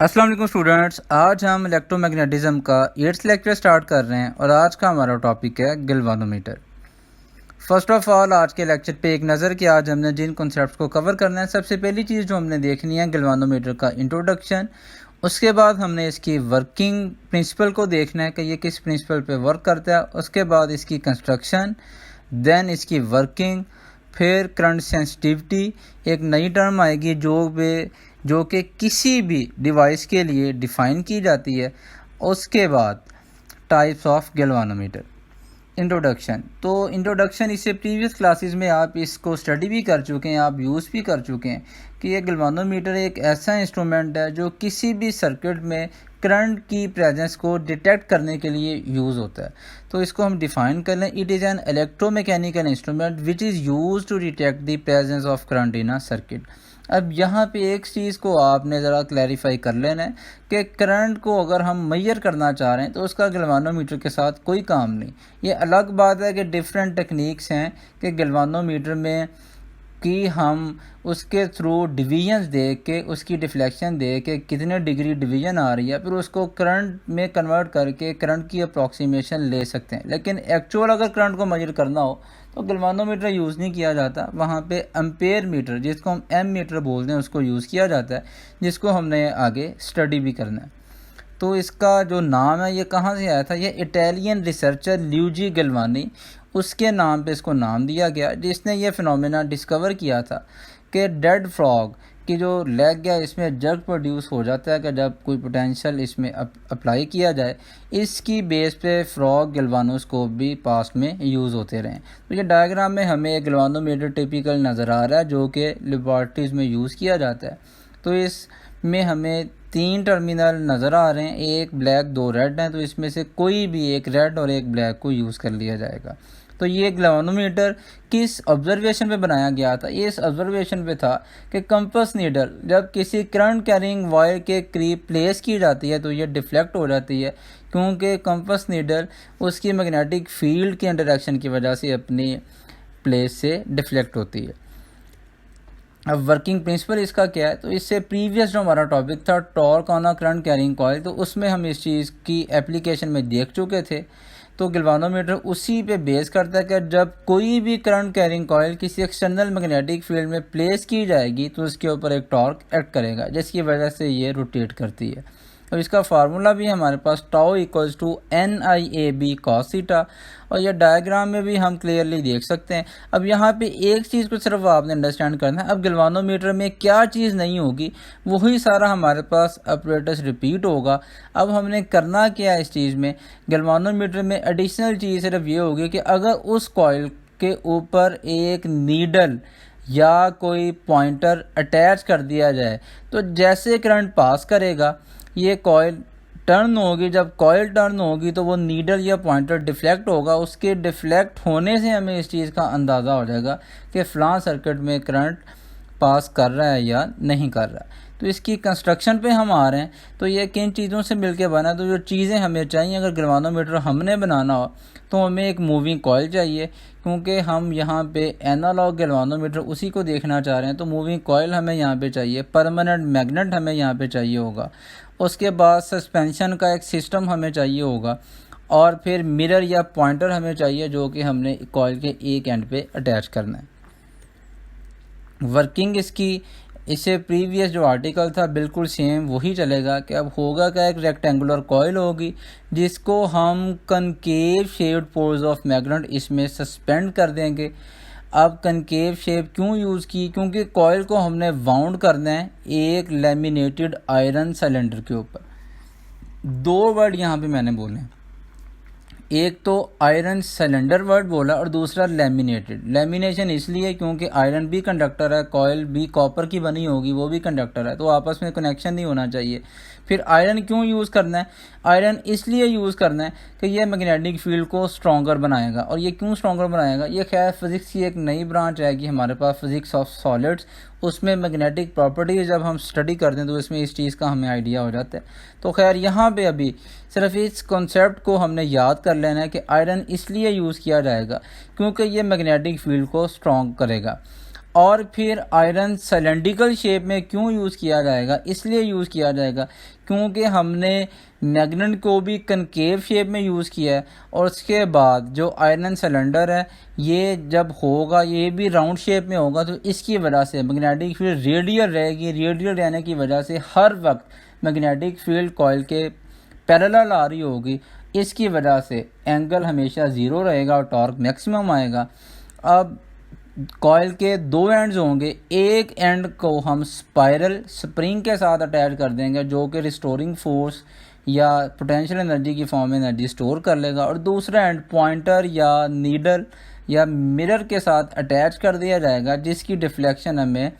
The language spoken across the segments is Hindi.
अस्सलाम वालेकुम स्टूडेंट्स, आज हम इलेक्ट्रोमैग्नेटिज्म का 8th लेक्चर स्टार्ट कर रहे हैं और आज का हमारा टॉपिक है गैल्वानोमीटर। फर्स्ट ऑफ ऑल आज के लेक्चर पे एक नज़र कि आज हमने जिन कॉन्सेप्ट्स को कवर करना है, सबसे पहली चीज़ जो हमने देखनी है गैल्वानोमीटर का इंट्रोडक्शन। उसके बाद हमने इसकी वर्किंग प्रिंसिपल को देखना है कि ये किस प्रिंसिपल पे वर्क करता है। उसके बाद इसकी कंस्ट्रक्शन, देन इसकी वर्किंग, फिर करंट सेंसिटिविटी, एक नई टर्म आएगी जो कि किसी भी डिवाइस के लिए डिफ़ाइन की जाती है। उसके बाद टाइप्स ऑफ गैल्वानोमीटर। इंट्रोडक्शन, तो इंट्रोडक्शन इससे प्रीवियस क्लासेस में आप इसको स्टडी भी कर चुके हैं, आप यूज़ भी कर चुके हैं कि ये गैल्वानोमीटर एक ऐसा इंस्ट्रूमेंट है जो किसी भी सर्किट में करंट की प्रेजेंस को डिटेक्ट करने के लिए यूज़ होता है। तो इसको हम डिफ़ाइन कर लें, it is an electromechanical instrument which is use to detect the presence of current in a circuit. अब यहाँ पे एक चीज़ को आपने ज़रा क्लैरिफाई कर लेना है कि करंट को अगर हम मेजर करना चाह रहे हैं तो उसका गैल्वानोमीटर के साथ कोई काम नहीं। ये अलग बात है कि डिफरेंट टेक्निक्स हैं कि गैल्वानोमीटर में कि हम उसके थ्रू डिवीजन्स दे के, उसकी डिफ्लेक्शन दे के कितने डिग्री डिवीजन आ रही है, फिर उसको करंट में कन्वर्ट करके करंट की अप्रॉक्सीमेशन ले सकते हैं। लेकिन एक्चुअल अगर करंट को मेजर करना हो तो गैल्वानोमीटर यूज़ नहीं किया जाता, वहाँ पे एम्पेयर मीटर, जिसको हम एम मीटर बोलते हैं, उसको यूज़ किया जाता है, जिसको हमने आगे स्टडी भी करना है। तो इसका जो नाम है ये कहाँ से आया था, ये इटालियन रिसर्चर ल्यूजी गैल्वानी, उसके नाम पे इसको नाम दिया गया, जिसने ये फिनोमेना डिस्कवर किया था कि डेड फ्रॉग की जो लेग है इसमें जर्क प्रोड्यूस हो जाता है कि जब कोई पोटेंशियल इसमें अप्लाई किया जाए, इसकी बेस पे फ्रॉग गैल्वानोस्कोप भी पास्ट में यूज़ होते रहे। तो ये डायग्राम में हमें एक गैल्वानोमीटर टिपिकल नज़र आ रहा है जो कि लेबॉर्ट्रीज़ में यूज़ किया जाता है। तो इसमें हमें 3 टर्मिनल नज़र आ रहे हैं, एक ब्लैक 2 रेड हैं, तो इसमें से कोई भी एक रेड और एक ब्लैक को यूज़ कर लिया जाएगा। तो ये गैल्वानोमीटर किस ऑब्जर्वेशन पे बनाया गया था, ये इस ऑब्जर्वेशन पे था कि कंपास नीडल जब किसी करंट कैरिंग वायर के करीब प्लेस की जाती है तो ये डिफ्लेक्ट हो जाती है, क्योंकि कंपास नीडल उसकी मैग्नेटिक फील्ड के इंटरेक्शन की वजह से अपनी प्लेस से डिफ्लेक्ट होती है। अब वर्किंग प्रिंसिपल इसका क्या है, तो इससे प्रीवियस जो हमारा टॉपिक था torque on a current carrying coil, तो उसमें हम इस चीज़ की एप्लीकेशन में देख चुके थे। तो गैल्वानोमीटर उसी पे बेस करता है कि जब कोई भी करंट कैरिंग कॉइल किसी एक्सटर्नल मैग्नेटिक फील्ड में प्लेस की जाएगी तो उसके ऊपर एक टॉर्क एक्ट करेगा, जिसकी वजह से ये रोटेट करती है। अब इसका फार्मूला भी हमारे पास tau equals to NIAB cos theta, और यह डायग्राम में भी हम क्लियरली देख सकते हैं। अब यहाँ पे एक चीज़ को सिर्फ आपने अंडरस्टैंड करना है, अब गैल्वानोमीटर में क्या चीज़ नहीं होगी वही सारा हमारे पास ऑपरेटर्स रिपीट होगा। अब हमने करना क्या है इस चीज़ में, गैल्वानोमीटर में एडिशनल चीज़ सिर्फ ये होगी कि अगर उस कॉइल के ऊपर एक नीडल या कोई पॉइंटर अटैच कर दिया जाए तो जैसे करंट पास करेगा ये कॉइल टर्न होगी, जब कॉइल टर्न होगी तो वो नीडल या पॉइंटर डिफ्लेक्ट होगा। उसके डिफ्लेक्ट होने से हमें इस चीज़ का अंदाज़ा हो जाएगा कि फ़लाँ सर्किट में करंट पास कर रहा है या नहीं कर रहा है। तो इसकी कंस्ट्रक्शन पे हम आ रहे हैं, तो ये किन चीज़ों से मिलके बना, तो जो चीज़ें हमें चाहिए अगर गैल्वानोमीटर हमने बनाना हो तो हमें एक मूविंग कॉइल चाहिए, क्योंकि हम यहाँ पे एनालॉग गैल्वानोमीटर उसी को देखना चाह रहे हैं। तो मूविंग कॉइल हमें यहाँ पे चाहिए, परमानेंट मैग्नेट हमें यहाँ पे चाहिए होगा, उसके बाद सस्पेंशन का एक सिस्टम हमें चाहिए होगा, और फिर मिरर या पॉइंटर हमें चाहिए जो कि हमने कॉइल के एक एंड पे अटैच करना है। वर्किंग इससे प्रीवियस जो आर्टिकल था बिल्कुल सेम वही चलेगा कि अब होगा क्या, एक रेक्टेंगुलर कॉइल होगी जिसको हम concave shaped poles of magnet इसमें सस्पेंड कर देंगे। अब कनकेव शेप क्यों यूज़ की, क्योंकि कॉइल को हमने वाउंड करना है एक लेमिनेटेड आयरन सिलेंडर के ऊपर। 2 वर्ड यहाँ पे मैंने बोले, एक तो आयरन सिलेंडर वर्ड बोला और दूसरा लेमिनेटेड। लेमिनेशन इसलिए क्योंकि आयरन भी कंडक्टर है, कॉइल भी कॉपर की बनी होगी, वो भी कंडक्टर है, तो आपस में कनेक्शन नहीं होना चाहिए। फिर आयरन क्यों यूज़ करना है, आयरन इसलिए यूज़ करना है कि ये मैग्नेटिक फील्ड को स्ट्रॉन्गर बनाएगा। और ये क्यों स्ट्रॉन्गर बनाएगा, ये खैर फिज़िक्स की एक नई ब्रांच आएगी हमारे पास, फिज़िक्स ऑफ सॉलिड्स, उसमें मैग्नेटिक प्रॉपर्टीज़ जब हम स्टडी करते हैं तो इसमें इस चीज़ का हमें आइडिया हो जाता है। तो खैर यहाँ पे अभी सिर्फ इस कॉन्सेप्ट को हमने याद कर लेना है कि आयरन इसलिए यूज़ किया जाएगा क्योंकि ये मैग्नेटिक फील्ड को स्ट्रॉन्ग करेगा। और फिर आयरन सिलेंड्रिकल शेप में क्यों यूज़ किया जाएगा, इसलिए यूज़ किया जाएगा क्योंकि हमने मैग्नेट को भी कनकेव शेप में यूज़ किया है, और उसके बाद जो आयरन सिलेंडर है ये जब होगा ये भी राउंड शेप में होगा, तो इसकी वजह से मैग्नेटिक फील्ड रेडियल रहेगी। रेडियल रहने की वजह से हर वक्त मैग्नेटिक फील्ड कॉइल के पैरेलल आ रही होगी, इसकी वजह से एंगल हमेशा ज़ीरो रहेगा और टॉर्क मैक्सिमम आएगा। अब कॉइल के दो एंड्स होंगे, एक एंड को हम स्पाइरल स्प्रिंग के साथ अटैच कर देंगे जो कि रिस्टोरिंग फोर्स या पोटेंशियल एनर्जी की फॉर्म में एनर्जी स्टोर कर लेगा, और दूसरा एंड पॉइंटर या नीडल या मिरर के साथ अटैच कर दिया जाएगा, जिसकी डिफ्लेक्शन हमें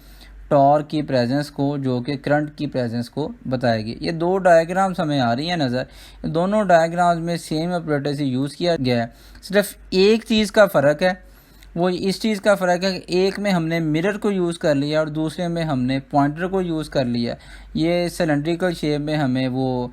टॉर्क की प्रेजेंस को, जो कि करंट की प्रेजेंस को बताएगी। ये दो डायग्राम्स हमें आ रही हैं नज़र, दोनों डायग्राम्स में सेम ऑपरेटर से यूज़ किया गया है। सिर्फ एक चीज़ का फ़र्क है, वो इस चीज़ का फ़र्क है कि एक में हमने मिरर को यूज़ कर लिया और दूसरे में हमने पॉइंटर को यूज़ कर लिया। ये सिलेंड्रिकल शेप में हमें वो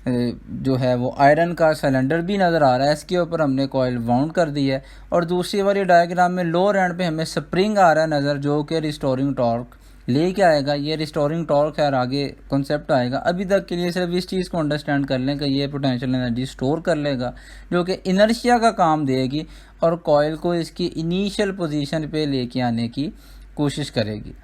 जो है वो आयरन का सिलेंडर भी नज़र आ रहा है, इसके ऊपर हमने कॉइल वाउंड कर दी है, और दूसरी वाली डायग्राम में लोअर एंड पे हमें स्प्रिंग आ रहा है नज़र, जो कि रिस्टोरिंग टॉर्क लेके आएगा। ये रिस्टोरिंग टॉर्क है और आगे कॉन्सेप्ट आएगा। अभी तक के लिए सिर्फ इस चीज़ को अंडरस्टैंड कर लें कि ये पोटेंशियल एनर्जी स्टोर कर लेगा, जो कि इनर्शिया का काम देगी और कॉइल को इसकी इनिशियल पोजीशन पे लेके आने की कोशिश करेगी।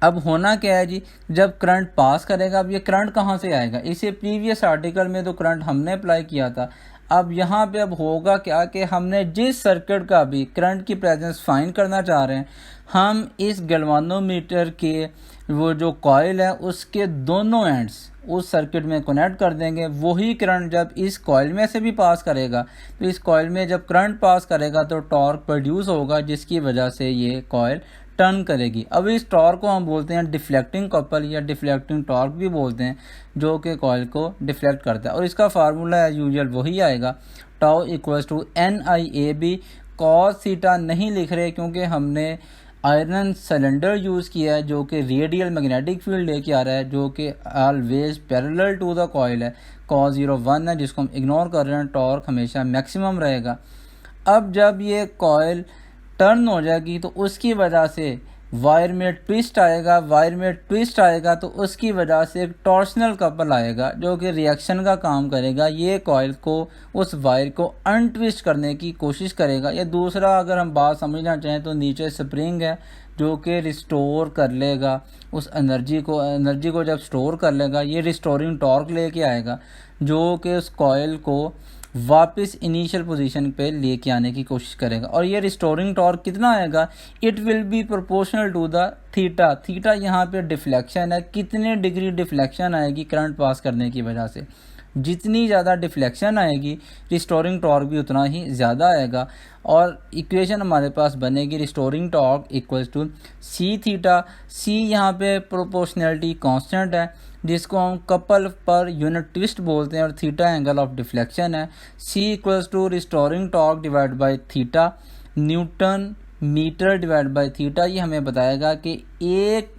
अब होना क्या है जी, जब करंट पास करेगा, अब ये करंट कहाँ से आएगा, इसे प्रीवियस आर्टिकल में तो करंट हमने अप्लाई किया था। अब यहाँ पे अब होगा क्या कि हमने जिस सर्किट का भी करंट की प्रेजेंस फाइंड करना चाह रहे हैं, हम इस गैल्वानोमीटर के वो जो कॉइल है उसके दोनों एंड्स उस सर्किट में कनेक्ट कर देंगे। वही करंट जब इस कॉइल में से भी पास करेगा, तो इस कॉइल में जब करंट पास करेगा तो टॉर्क प्रोड्यूस होगा, जिसकी वजह से ये कॉइल टर्न करेगी। अब इस टॉर्क को हम बोलते हैं डिफ्लेक्टिंग कपल या डिफ्लेक्टिंग टॉर्क भी बोलते हैं, जो कि कॉइल को डिफ्लेक्ट करता है। और इसका फार्मूला एज यूजुअल वही आएगा, tau equals to NIAB। Cos theta नहीं लिख रहे क्योंकि हमने आयरन सिलेंडर यूज़ किया है जो कि रेडियल मैग्नेटिक फील्ड लेके आ रहा है, जो कि always parallel to the coil है। कॉस 0 1 है जिसको हम इग्नोर कर रहे हैं, टॉर्क हमेशा मैक्सिमम रहेगा। अब जब ये कॉइल टर्न हो जाएगी तो उसकी वजह से वायर में ट्विस्ट आएगा, वायर में ट्विस्ट आएगा तो उसकी वजह से एक टॉर्शनल कपल आएगा जो कि रिएक्शन का काम करेगा। ये कॉइल को, उस वायर को अनट्विस्ट करने की कोशिश करेगा। या दूसरा अगर हम बात समझना चाहें तो नीचे स्प्रिंग है जो कि रिस्टोर कर लेगा उस एनर्जी को जब स्टोर कर लेगा, ये रिस्टोरिंग टॉर्क लेके आएगा जो कि उस कॉइल को वापस इनिशियल पोजीशन पे लेके आने की कोशिश करेगा। और ये रिस्टोरिंग टॉर्क कितना आएगा, it will be proportional to the theta. Theta यहाँ पे डिफ्लेक्शन है, कितने डिग्री डिफ्लेक्शन आएगी करंट पास करने की वजह से। जितनी ज़्यादा डिफ्लेक्शन आएगी रिस्टोरिंग टॉर्क भी उतना ही ज़्यादा आएगा। और इक्वेशन हमारे पास बनेगी restoring torque equals to C theta. C यहाँ पे प्रोपोर्शनलिटी कांस्टेंट है जिसको हम कपल पर यूनिट ट्विस्ट बोलते हैं, और थीटा एंगल ऑफ डिफ्लेक्शन है। C equals to restoring torque divide by theta, newton metre divide by theta. ये हमें बताएगा कि एक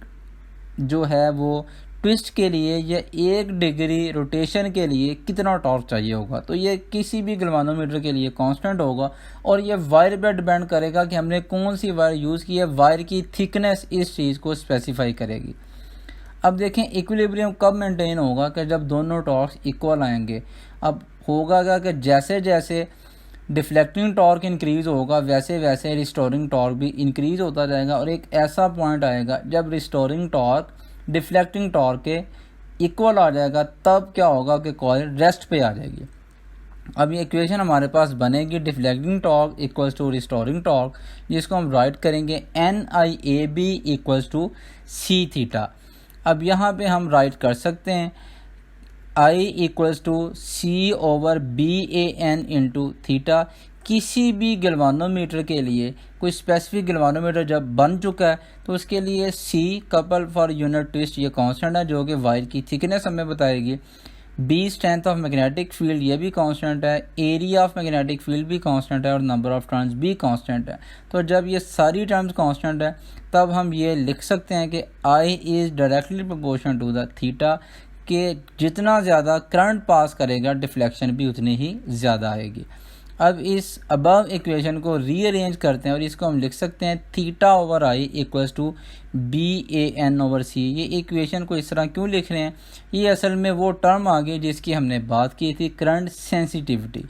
जो है वो ट्विस्ट के लिए या 1 डिग्री रोटेशन के लिए कितना टॉर्क चाहिए होगा। तो ये किसी भी गैल्वानोमीटर के लिए कांस्टेंट होगा, और ये वायर पे डिपेंड करेगा कि हमने कौन सी वायर यूज़ की है। वायर की थिकनेस इस चीज़ को स्पेसिफाई करेगी। अब देखें इक्विलिब्रियम कब मेंटेन होगा, कि जब दोनों टॉर्क्स इक्वल आएंगे। अब होगा क्या कि जैसे जैसे डिफ्लेक्टिंग टॉर्क इंक्रीज़ होगा वैसे वैसे रिस्टोरिंग टॉर्क भी इंक्रीज़ होता जाएगा, और एक ऐसा पॉइंट आएगा जब रिस्टोरिंग टॉर्क डिफ्लेक्टिंग टॉर्क के इक्वल आ जाएगा, तब क्या होगा कि कॉइल रेस्ट पे आ जाएगी। अब ये इक्वेशन हमारे पास बनेगी deflecting torque equals to restoring torque, जिसको हम राइट करेंगे NIAB equals to C theta. अब यहाँ पे हम राइट कर सकते हैं I equals to C/BAN into theta. किसी भी गैल्वानोमीटर के लिए कोई स्पेसिफिक गैल्वानोमीटर जब बन चुका है तो उसके लिए C couple for unit twist ये कांस्टेंट है जो कि वायर की थिकनेस हमें बताएगी। B strength of magnetic field ये भी कांस्टेंट है, एरिया ऑफ मैग्नेटिक फील्ड भी कांस्टेंट है, और नंबर ऑफ टर्न्स भी कांस्टेंट है। तो जब ये सारी टर्म्स कांस्टेंट है तब हम ये लिख सकते हैं कि I is directly proportional to the theta, कि जितना ज़्यादा करंट पास करेगा डिफ्लेक्शन भी उतनी ही ज़्यादा आएगी। अब इस अबव इक्वेशन को रीअरेंज करते हैं और इसको हम लिख सकते हैं theta over I equals to BAN/C। ये इक्वेशन को इस तरह क्यों लिख रहे हैं, ये असल में वो टर्म आ गई जिसकी हमने बात की थी, करंट सेंसिटिविटी।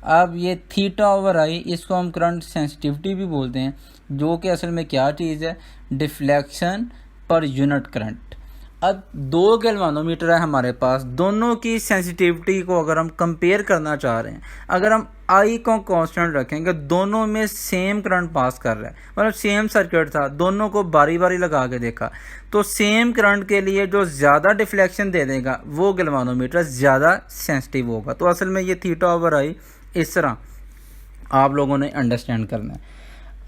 अब ये थीटा ओवर आई, इसको हम करंट सेंसिटिविटी भी बोलते हैं, जो कि असल में क्या चीज़ है, डिफ्लेक्शन पर यूनिट करंट। अब दो गैल्वानोमीटर है हमारे पास, दोनों की सेंसिटिविटी को अगर हम कंपेयर करना चाह रहे हैं, अगर हम आई को कांस्टेंट रखेंगे, दोनों में सेम करंट पास कर रहा है, मतलब सेम सर्किट था, दोनों को बारी बारी लगा के देखा तो सेम करंट के लिए जो ज़्यादा डिफ्लेक्शन दे देगा वो गैल्वानोमीटर ज़्यादा सेंसिटिव होगा। तो असल में ये थीटा ओवर आई इस तरह आप लोगों ने अंडरस्टैंड करना है।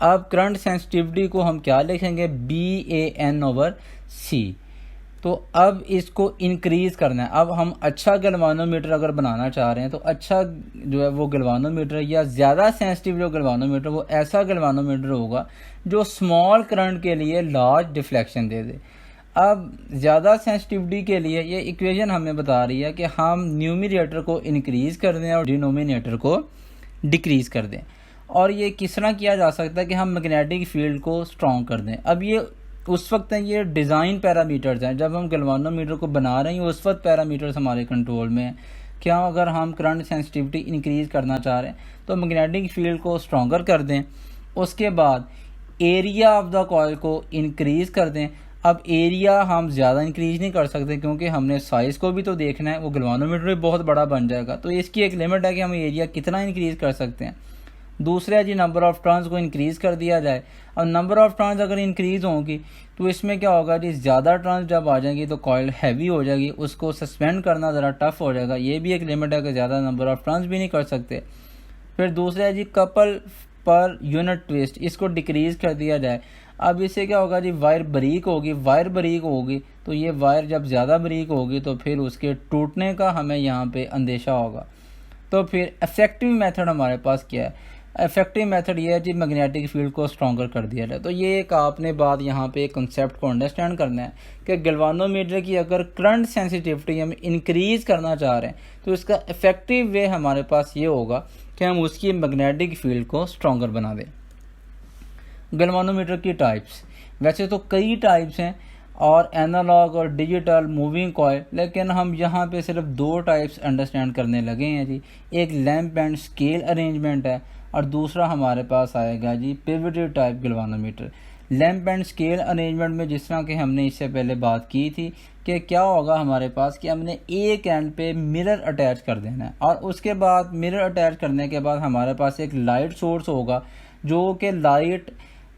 अब करंट सेंसिटिविटी को हम क्या लिखेंगे, BAN/C। तो अब इसको इंक्रीज़ करना है। अब हम अच्छा गैल्वानोमीटर अगर बनाना चाह रहे हैं तो अच्छा जो है वो गैल्वानोमीटर या ज़्यादा सेंसिटिव जो गैल्वानोमीटर, वो ऐसा गैल्वानोमीटर होगा जो स्मॉल करंट के लिए लार्ज डिफ्लेक्शन दे दे। अब ज़्यादा सेंसिटिविटी के लिए ये इक्वेशन हमें बता रही है कि हम न्यूमरेटर को इंक्रीज़ कर दें और डिनोमिनेटर को डिक्रीज़ कर दें। और ये किस तरह किया जा सकता है कि हम मैग्नेटिक फील्ड को स्ट्रॉन्ग कर दें। अब ये उस वक्त हैं, ये डिज़ाइन पैरामीटर्स हैं, जब हम गैल्वानोमीटर को बना रहे हैं उस वक्त पैरामीटर्स हमारे कंट्रोल में हैं। क्या अगर हम करंट सेंसिटिविटी इंक्रीज़ करना चाह रहे हैं तो मैग्नेटिक फील्ड को स्ट्रॉन्गर कर दें, उसके बाद एरिया ऑफ द कॉइल को इंक्रीज़ कर दें। अब एरिया हम ज़्यादा इंक्रीज़ नहीं कर सकते क्योंकि हमने साइज़ को भी तो देखना है, वो गैल्वानोमीटर भी बहुत बड़ा बन जाएगा, तो इसकी एक लिमिट है कि हम एरिया कितना इंक्रीज़ कर सकते हैं। दूसरा जी, नंबर ऑफ़ टर्न्स को इंक्रीज़ कर दिया जाए। और नंबर ऑफ़ टर्न्स अगर इंक्रीज़ होंगी तो इसमें क्या होगा जी, ज़्यादा टर्न्स जब आ जाएंगी तो कॉइल हैवी हो जाएगी, उसको सस्पेंड करना ज़रा टफ हो जाएगा। ये भी एक लिमिट है कि ज़्यादा नंबर ऑफ़ टर्न्स भी नहीं कर सकते। फिर दूसरा जी, कपल पर यूनिट ट्विस्ट, इसको डिक्रीज़ कर दिया जाए। अब इससे क्या होगा जी, वायर बारीक होगी तो ये वायर जब ज़्यादा बारीक होगी तो फिर उसके टूटने का हमें यहाँ पे अंदेशा होगा। तो फिर इफ़ेक्टिव मेथड हमारे पास क्या है, इफेक्टिव मेथड ये है जी, मैग्नेटिक फील्ड को स्ट्रॉन्गर कर दिया जाए। तो ये एक आपने बात यहाँ पे कंसेप्ट को अंडरस्टैंड करना है कि गैल्वानोमीटर की अगर करंट सेंसिटिविटी हम इंक्रीज़ करना चाह रहे हैं तो इसका इफेक्टिव वे हमारे पास ये होगा कि हम उसकी मैग्नेटिक फील्ड को स्ट्रॉन्गर बना दें। गैल्वानोमीटर की टाइप्स, वैसे तो कई टाइप्स हैं और एनालॉग और डिजिटल, मूविंग कॉइल, लेकिन हम यहाँ पे सिर्फ दो टाइप्स अंडरस्टैंड करने लगे हैं जी। एक लैंप एंड स्केल अरेंजमेंट है और दूसरा हमारे पास आएगा जी pivoted type galvanometer. Lamp and scale arrangement में जिस तरह कि हमने इससे पहले बात की थी कि क्या होगा हमारे पास कि हमने एक एंड पे मिरर अटैच कर देना है और उसके बाद मिरर अटैच करने के बाद हमारे पास एक लाइट सोर्स होगा जो कि लाइट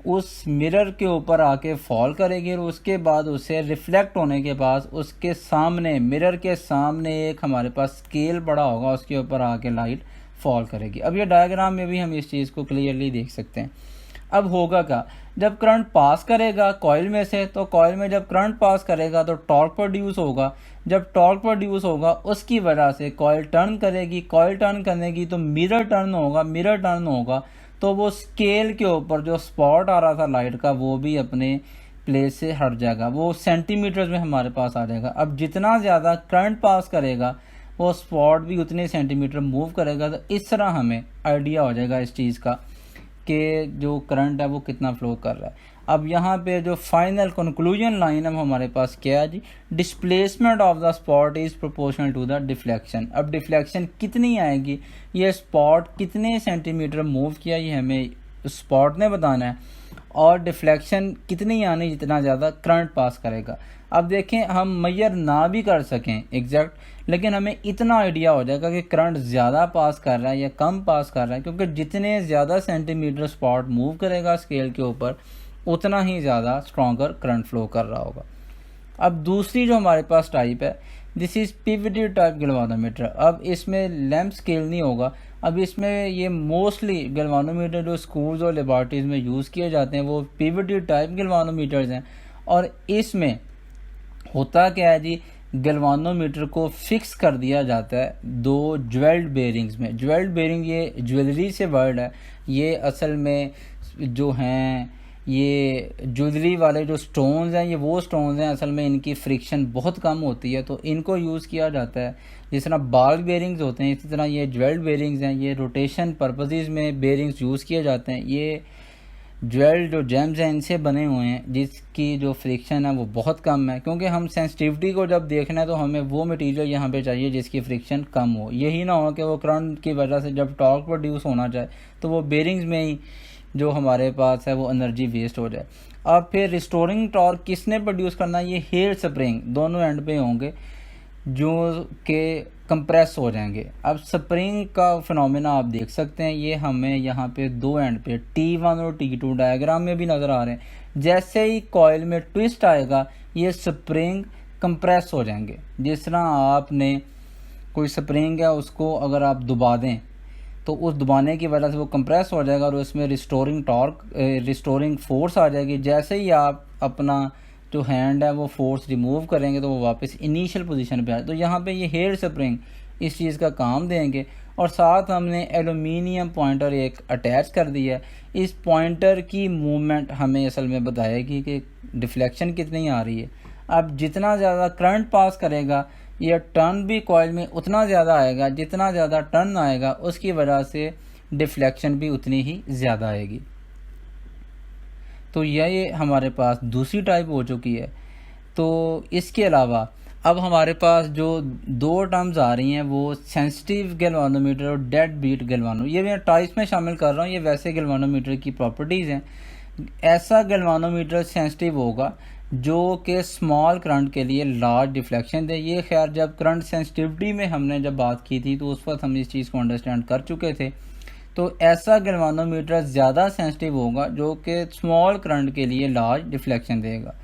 उस मिरर के ऊपर आके फॉल करेगी और उसके बाद उसे रिफ्लेक्ट होने के बाद उसके सामने, मिरर के सामने एक हमारे पास स्केल पड़ा होगा, उसके ऊपर आके लाइट फॉल करेगी। अब ये डायग्राम में भी हम इस चीज़ को क्लियरली देख सकते हैं। अब होगा क्या, जब करंट पास करेगा कॉइल में से, तो कॉइल में जब करंट पास करेगा तो टॉर्क प्रोड्यूस होगा। जब टॉर्क प्रोड्यूस होगा उसकी वजह से कॉइल टर्न करेगी, कॉइल टर्न करने की तो मिरर टर्न होगा, मिरर टर्न होगा तो वो स्केल के ऊपर जो स्पॉट आ रहा था लाइट का वो भी अपने प्लेस से हट जाएगा, वो सेंटीमीटर्स में हमारे पास आ जाएगा। अब जितना ज़्यादा करंट पास करेगा वो स्पॉट भी उतने सेंटीमीटर मूव करेगा। तो इस तरह हमें आइडिया हो जाएगा इस चीज़ का कि जो करंट है वो कितना फ्लो कर रहा है। अब यहाँ पे जो फाइनल कंक्लूजन लाइन है हमारे पास क्या है जी, displacement of the spot is proportional to the deflection. अब डिफ्लेक्शन कितनी आएगी, ये स्पॉट कितने सेंटीमीटर मूव किया ये हमें स्पॉट ने बताना है, और डिफ्लेक्शन कितनी आनी जितना ज़्यादा करंट पास करेगा। अब देखें, हम मेजर ना भी कर सकें एग्जैक्ट, लेकिन हमें इतना आइडिया हो जाएगा कि करंट ज़्यादा पास कर रहा है या कम पास कर रहा है, क्योंकि जितने ज़्यादा सेंटीमीटर स्पॉट मूव करेगा स्केल के ऊपर उतना ही ज़्यादा स्ट्रॉन्गर करंट फ्लो कर रहा होगा। अब दूसरी जो हमारे पास टाइप है, this is pivoted type galvanometer. अब इसमें लैंप स्केल नहीं होगा। अब इसमें ये मोस्टली गैल्वानोमीटर जो स्कूल्स और लेबॉरेटरीज में यूज़ किए जाते हैं वो पिवटेड टाइप गैल्वानोमीटर्स हैं। और इसमें होता क्या है जी, गैल्वानोमीटर को फिक्स कर दिया जाता है दो ज्वेल्ड बेरिंग्स में। ज्वेल्ड बेरिंग ये ज्वेलरी से वर्ड है, ये असल में जो हैं ये ज्वेलरी वाले जो स्टोन्स हैं ये वो स्टोन्स हैं असल में इनकी फ्रिक्शन बहुत कम होती है, तो इनको यूज़ किया जाता है। जिस तरह बाल बेरिंग्स होते हैं इसी तरह ये ज्वेल्ड बेरिंग्स हैं, ये रोटेशन पर्पसेस में बेरिंग्स यूज़ किए जाते हैं। ये ज्वेल्ड जो जेम्स हैं इनसे बने हुए हैं जिसकी जो फ्रिक्शन है वो बहुत कम है, क्योंकि हम सेंसिटिविटी को जब देखना है तो हमें वो मटेरियल यहाँ पे चाहिए जिसकी फ्रिक्शन कम हो। यही ना हो कि वो करंट की वजह से जब टॉर्क प्रोड्यूस होना चाहे तो वो बेरिंग्स में ही जो हमारे पास है वो एनर्जी वेस्ट हो जाए। अब फिर रिस्टोरिंग टॉर्क किसने प्रोड्यूस करना है, ये हेयर स्प्रिंग दोनों एंड पे होंगे जो कि कंप्रेस हो जाएंगे। अब स्प्रिंग का फिनोमेना आप देख सकते हैं, ये हमें यहाँ पे दो एंड पे T1 और T2 डायग्राम में भी नज़र आ रहे हैं। जैसे ही कॉइल में ट्विस्ट आएगा ये स्प्रिंग कंप्रेस हो जाएंगे। जिस तरह आपने कोई स्प्रिंग है उसको अगर आप दबा दें तो उस दबाने की वजह से वो कंप्रेस हो जाएगा और उसमें रिस्टोरिंग टॉर्क रिस्टोरिंग फोर्स आ जाएगी। जैसे ही आप अपना जो हैंड है वो फोर्स रिमूव करेंगे तो वो वापस इनिशियल पोजीशन पे आए। तो यहाँ पे ये हेयर स्प्रिंग इस चीज़ का काम देंगे। और साथ हमने एलुमिनियम पॉइंटर एक अटैच कर दिया है। इस पॉइंटर की मूवमेंट हमें असल में बताएगी कि डिफ्लेक्शन कितनी आ रही है। अब जितना ज़्यादा करंट पास करेगा यह टर्न भी कॉइल में उतना ज़्यादा आएगा, जितना ज़्यादा टर्न आएगा उसकी वजह से डिफ्लेक्शन भी उतनी ही ज़्यादा आएगी। तो ये हमारे पास दूसरी टाइप हो चुकी है। तो इसके अलावा अब हमारे पास जो दो टर्म्स आ रही हैं वो सेंसिटिव गैल्वानोमीटर और डेड बीट गैल्वानोमीटर, ये मैं टाइप्स में शामिल कर रहा हूँ। ये वैसे गैल्वानोमीटर की प्रॉपर्टीज़ हैं। ऐसा गैल्वानोमीटर सेंसिटिव होगा जो कि स्मॉल करंट के लिए लार्ज डिफ्लेक्शन दे। ये खैर जब करंट सेंसिटिविटी में हमने जब बात की थी तो उस वक्त हम इस चीज़ को अंडरस्टैंड कर चुके थे। तो ऐसा गैल्वानोमीटर ज़्यादा सेंसिटिव होगा जो कि स्मॉल करंट के लिए लार्ज डिफ्लेक्शन देगा।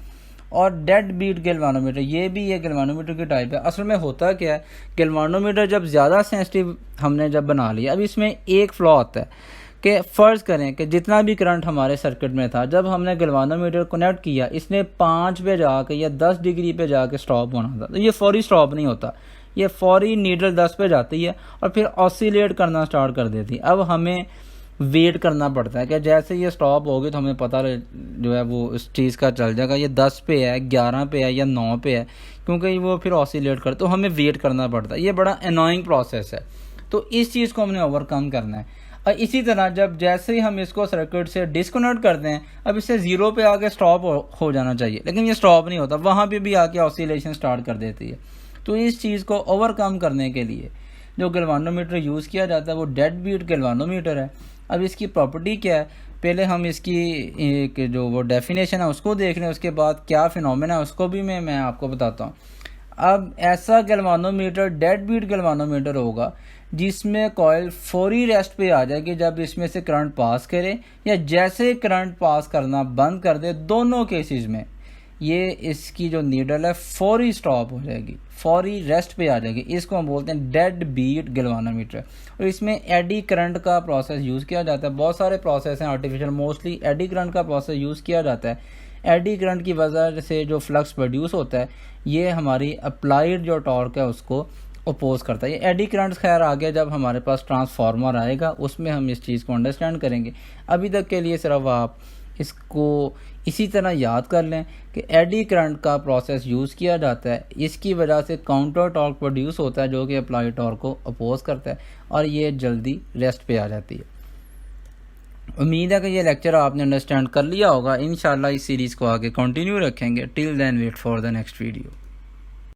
और डेड बीट गैल्वानोमीटर ये भी एक गैल्वानोमीटर की टाइप है। असल में होता क्या है, गैल्वानोमीटर जब ज़्यादा सेंसिटिव हमने जब बना लिया, अब इसमें एक फ्लॉ आता है कि फ़र्ज़ करें कि जितना भी करंट हमारे सर्किट में था जब हमने गैल्वानोमीटर कनेक्ट किया इसने 5 पे जाके या 10 डिग्री पे जाके स्टॉप होना था, तो ये फौरी स्टॉप नहीं होता, ये फौरी नीडल 10 पे जाती है और फिर ऑसिलेट करना स्टार्ट कर देती है। अब हमें वेट करना पड़ता है कि जैसे ये स्टॉप होगी तो हमें पता जो है वो इस चीज़ का चल जाएगा ये 10 पे है, 11 पे है या 9 पे है, क्योंकि वो फिर ऑसिलेट कर, तो हमें वेट करना पड़ता है। ये बड़ा एनोइंग प्रोसेस है। तो इस चीज़ को हमने ओवरकम करना है। और इसी तरह जब जैसे ही हम इसको सर्किट से डिस्कनेक्ट करते हैं, अब इससे 0 पे आके स्टॉप हो जाना चाहिए, लेकिन ये स्टॉप नहीं होता, वहाँ पे भी आके ऑसिलेशन स्टार्ट कर देती है। तो इस चीज़ को ओवरकम करने के लिए जो गैल्वानोमीटर यूज़ किया जाता है वो डेड बीट गैल्वानोमीटर है। अब इसकी प्रॉपर्टी क्या है, पहले हम इसकी एक जो वो डेफिनेशन है उसको देख लें, उसके बाद क्या फिनोमेना है उसको भी मैं आपको बताता हूँ। अब ऐसा गैल्वानोमीटर डेड बीट गैल्वानोमीटर होगा जिसमें कॉइल फौरी रेस्ट पे आ जाएगी जब इसमें से करंट पास करे या जैसे करंट पास करना बंद कर दे, दोनों केसेस में ये इसकी जो नीडल है फौरी स्टॉप हो जाएगी, फौरी रेस्ट पे आ जाएगी। इसको हम बोलते हैं डेड बीट गैल्वानोमीटर। और इसमें एडी करंट का प्रोसेस यूज़ किया जाता है। बहुत सारे प्रोसेस हैं आर्टिफिशियल, मोस्टली एडी करंट का प्रोसेस यूज़ किया जाता है। एडी करंट की वजह से जो फ्लक्स प्रोड्यूस होता है ये हमारी अप्लाइड जो टॉर्क है उसको अपोज करता है। ये एडी करंट खैर आगे जब हमारे पास ट्रांसफार्मर आएगा उसमें हम इस चीज़ को अंडरस्टैंड करेंगे। अभी तक के लिए सिर्फ आप इसको इसी तरह याद कर लें कि एडी करंट का प्रोसेस यूज़ किया जाता है। इसकी वजह से काउंटर टॉर्क प्रोड्यूस होता है जो कि अप्लाई टॉर्क को अपोज करता है और ये जल्दी रेस्ट पे आ जाती है। उम्मीद है कि ये लेक्चर आपने अंडरस्टैंड कर लिया होगा। इंशाल्लाह इस सीरीज़ को आगे कंटिन्यू रखेंगे। Till then wait for the next video.